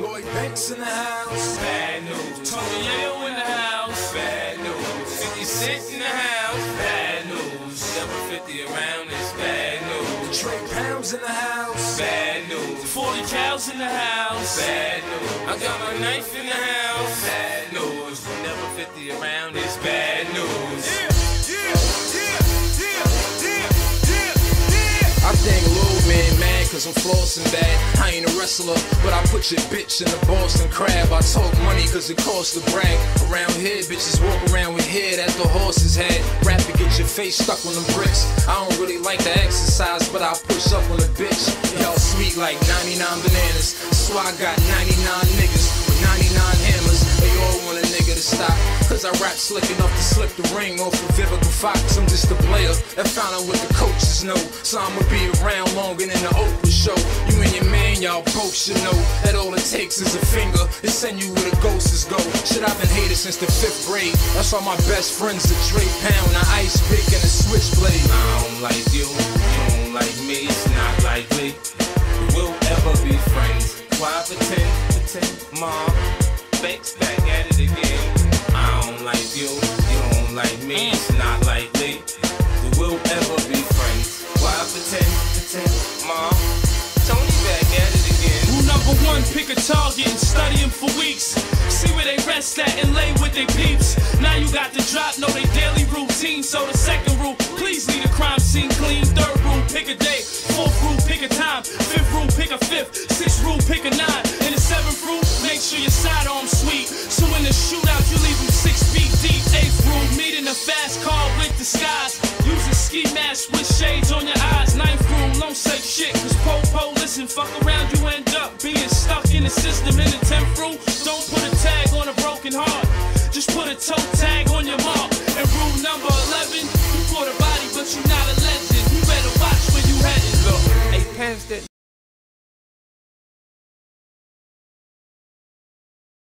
Lloyd Banks in the house. Bad news. Tony Yayo in the house. Bad news. 50 Cent in the house. Bad news. 750 around is bad news. Trey Pounds in the house. Bad news. 40 cows in the house. Bad news. I got my knife in the house. Bad news. Never 50 around is bad news. I think Lil Man mad cause I'm flossing bad. I ain't a wrestler, but I put your bitch in the Boston Crab. I talk money cause it costs to brag. Around here, bitches walk around with hair that the horses had. Rap to get your face stuck on them bricks. I don't really like to exercise, but I push up on a bitch. Y'all sweet like 99 bananas. So I got 99 niggas with 99 hammers. They all want a nigga to stop, cause I rap slick enough to slip the ring off of Vivica Fox. I'm just a player that found out what the coaches know. So I'ma be around longer than the Oprah show. You and your man, y'all both should know that all it takes is a finger to send you where the ghosts go. Shit, I've been hated since the 5th grade. That's why my best friends are Trey Pound, the ice pick, and a switchblade. I don't like you don't like me, it's not likely we'll ever be friends. Why pretend, Mom? Banks back at it again. I don't like you don't like me, it's not likely we'll ever be friends. Why pretend, Mom? Tony back at it again. Rule number 1, pick a target and study him for weeks. See where they rest at and lay with their peeps. Now you got the drop, know they daily routine. So the 2nd rule, please leave the crime scene clean. 3rd rule, pick a day. 4th rule, pick a time. 5th rule, pick a 5th. 6th rule, pick a 9. And the 7th rule, make sure your sidearm's sweet. So in the shootout, you leave them 6 feet deep. 8th rule, meet in a fast car with disguise. Use a ski mask with shades on your eyes. 9th rule, don't say shit, cause po, listen, fuck around, you end up being stuck in the system. In the 10th rule, don't put a tag on a broken heart. Just put a toe tag on your mark. And rule number 11, you caught a body, but you're not a legend. You better watch where you headed. Look, hey, pass that